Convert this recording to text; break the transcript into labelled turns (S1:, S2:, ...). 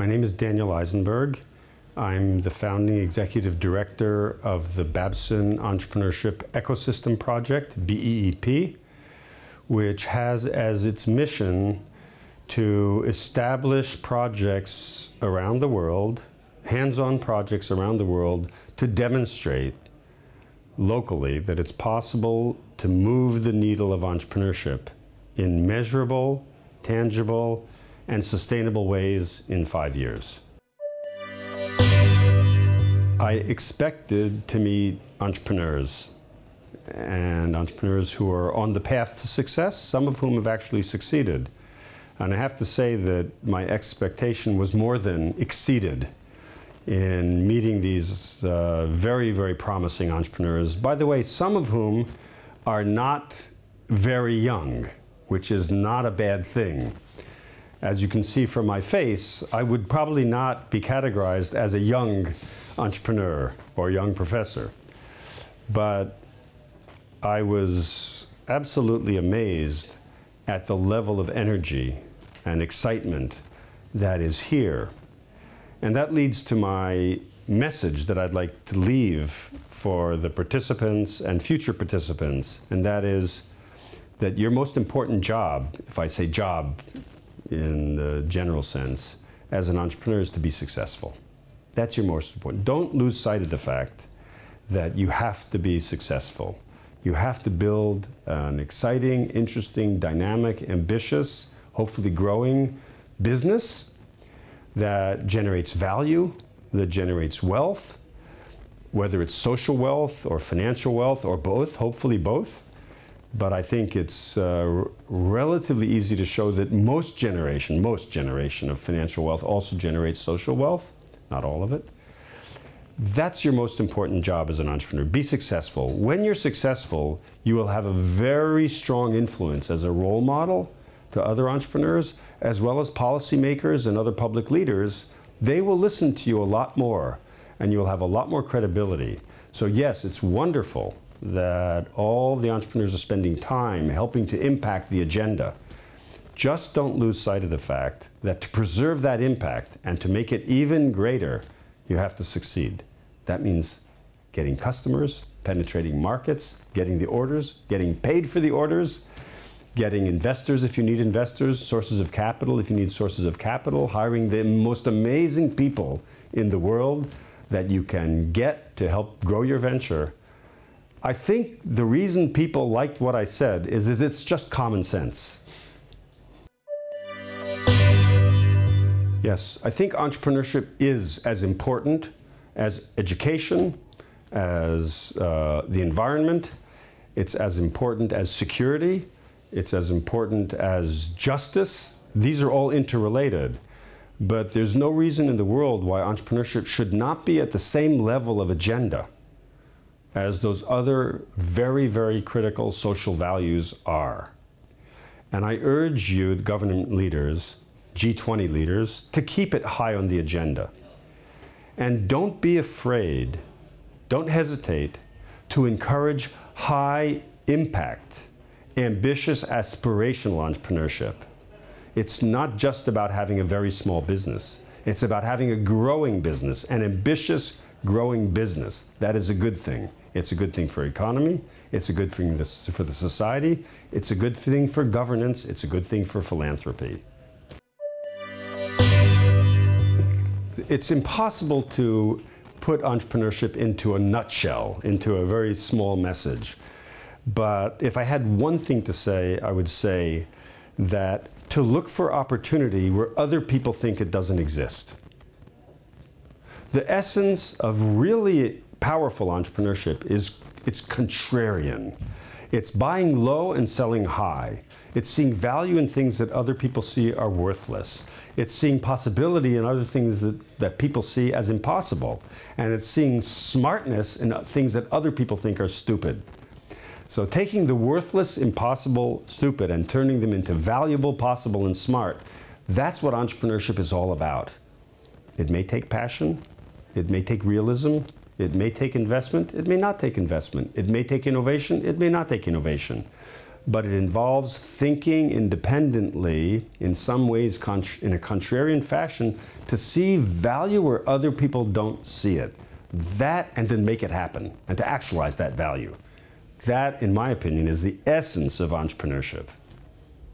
S1: My name is Daniel Isenberg. I'm the founding executive director of the Babson Entrepreneurship Ecosystem Project, BEEP, which has as its mission to establish projects around the world, hands-on projects around the world, to demonstrate locally that it's possible to move the needle of entrepreneurship in measurable, tangible, and sustainable ways in 5 years. I expected to meet entrepreneurs, and entrepreneurs who are on the path to success, some of whom have actually succeeded. And I have to say that my expectation was more than exceeded in meeting these very, very promising entrepreneurs, by the way, some of whom are not very young, which is not a bad thing. As you can see from my face, I would probably not be categorized as a young entrepreneur or young professor. But I was absolutely amazed at the level of energy and excitement that is here. And that leads to my message that I'd like to leave for the participants and future participants, and that is that your most important job, if I say job in the general sense, as an entrepreneur is to be successful. That's your most important. Don't lose sight of the fact that you have to be successful. You have to build an exciting, interesting, dynamic, ambitious, hopefully growing business that generates value, that generates wealth, whether it's social wealth or financial wealth or both, hopefully both. But I think it's relatively easy to show that most generation of financial wealth also generates social wealth, not all of it. That's your most important job as an entrepreneur. Be successful. When you're successful, you will have a very strong influence as a role model to other entrepreneurs, as well as policymakers and other public leaders. They will listen to you a lot more, and you'll have a lot more credibility. So yes, it's wonderful that all the entrepreneurs are spending time helping to impact the agenda. Just don't lose sight of the fact that to preserve that impact and to make it even greater, you have to succeed. That means getting customers, penetrating markets, getting the orders, getting paid for the orders, getting investors if you need investors, sources of capital if you need sources of capital, hiring the most amazing people in the world that you can get to help grow your venture. I think the reason people liked what I said is that it's just common sense. Yes, I think entrepreneurship is as important as education, as the environment. It's as important as security. It's as important as justice. These are all interrelated. But there's no reason in the world why entrepreneurship should not be at the same level of agenda as those other very, very critical social values are. And I urge you, government leaders, G20 leaders, to keep it high on the agenda. And don't be afraid, don't hesitate to encourage high impact, ambitious, aspirational entrepreneurship. It's not just about having a very small business. It's about having a growing business, an ambitious, growing business. That is a good thing. It's a good thing for economy. It's a good thing for the society. It's a good thing for governance. It's a good thing for philanthropy. It's impossible to put entrepreneurship into a nutshell, into a very small message. But if I had one thing to say, I would say that to look for opportunity where other people think it doesn't exist. The essence of really powerful entrepreneurship is it's contrarian. It's buying low and selling high. It's seeing value in things that other people see are worthless. It's seeing possibility in other things that people see as impossible. And it's seeing smartness in things that other people think are stupid. So taking the worthless, impossible, stupid, and turning them into valuable, possible, and smart, that's what entrepreneurship is all about. It may take passion. It may take realism. It may take investment. It may not take investment. It may take innovation. It may not take innovation. but it involves thinking independently, in some ways in a contrarian fashion, to see value where other people don't see it. That, and then make it happen, and to actualize that value. That, in my opinion, is the essence of entrepreneurship.